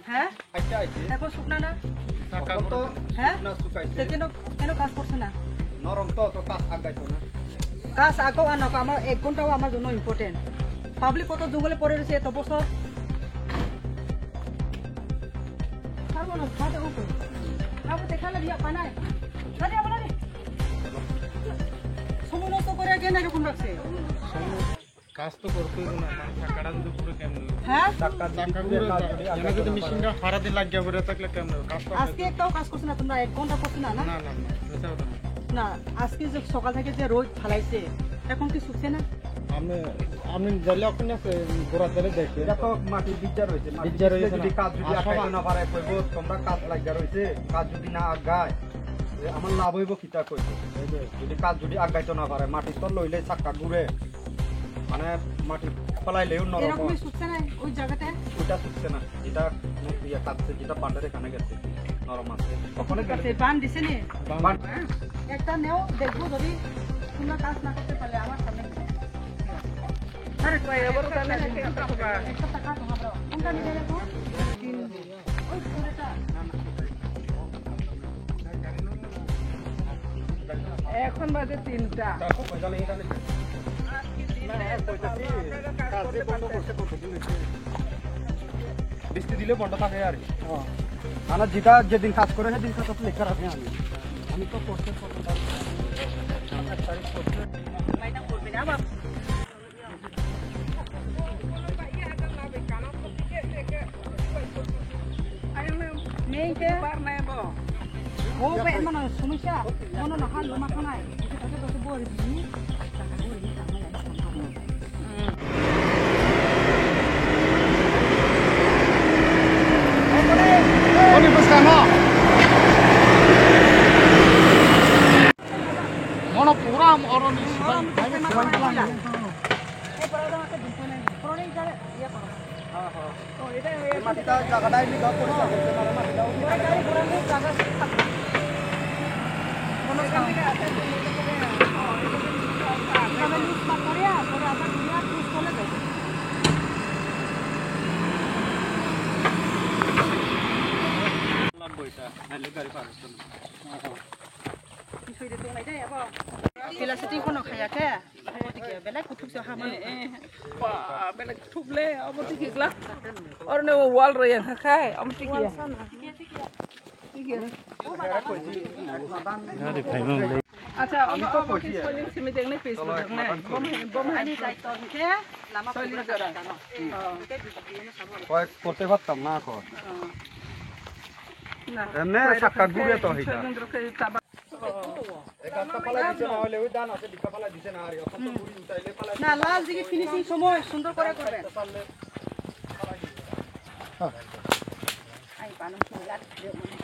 হ্যাঁ আচ্ছা আইছে এখন শুকনা না টাকা তো হ্যাঁ না শুকাইছে কেন কেন কাজ করছে না নরম তো তো কাজ আগাইতো না কাজ আগো আর না আমার 1 ঘন্টাও আমার জন্য ইম্পর্টেন্ট পাবলিক কত জঙ্গলে পড়ে রয়েছে এত বছর ছাড়বো না ছাড়তে উপর আবু দেখালে দিয়া পানায় আরে আবার আরে সময় নষ্ট করে কেন এরকম রাখছে কাজ তো করতেই না টাকাটা যদি পুরো কেমন হ্যাঁ টাকা এনে যদি মেশিনটা সারা দিন লাগিয়ে পড়ে থাকলে কেমন কাজ তো আজকে একটাও কাজ করছে না তোমরা 1 ঘন্টা করছো না না না না না এটা ওটা না। না আজকে যে সকাল থেকে যে রোদ ফালাইছে এখন কি শুকছে না আমি আমি দিলে ওখানে আছে গোড়া দিলে দেখে দেখো মাটি বিজার হইছে বিজ্জার হইছে যদি না। কাজ যদি আগাইতো না পারে কইবো তোমরা কাজ লাগিয়া রইছে কাজ যদি না আগায় আমার লাভ হইব কিতা কইছো যদি কাজ যদি আগাইতো না পারে মাটি তো লইলে চাক্কা ঘুরে মানে মাটি ফলাইলেও নরম এরকমই শুকছে না ওই জায়গাটা ওটা শুকছে না যেটা ইয়ে কাটছে যেটা বান্ডার এখানে গেছে নরম আছে ওখানে কাছে গেছে বান দিছে নি বান- একটা নেও দেখবো যদি তোমরা কাজ না করতে পারলে আমার সামনে আরে কই এবার কামে একটা টাকা তোমার কোনটা নিবে রে গো ওই পুরোটা এখন বাজে 3টা দেখো পয়সা নেই এখানে কাজে বন্ধ করতে কতদিন হয়েছে বৃষ্টি দিলে বন্ধ থাকে আর না যেটা যেদিন কাজ করে সেদিন কাজ লেখা রাখি আমি তো করতে মাইনা করবে না বাবা মেয়েকে ও বে মানে সমস্যা মনে না হাল মাথা নাই এটা তো বড় দিই টাকা বড় দিই Oni buscamos. Mono pura orang ni sebanyak. মাটিটা জায়গাটাই লিখা পরিষ্কার করতে পারে মাটিটাও Filasiti kono khaya ke tike belai kutuk so hama belag tuble amati kigla orne wal royan khai amati kiya acha ami to koti soilin simi dengne facebook ne bom hani ani jai to ke lama soilin jara করতে পারতাম না কর na এমনি চাক্কা ঘুরে তো হইতা soilin roke taba একটা পালা দিছে না হলে ওই দান আছে লিখা পালা দিছে না আর এখন তো ঘুরি উঠাইলে পালা না লাল দিকে ফিনিশিং সময় সুন্দর করে করবে পারলে ai panong sulat dia mau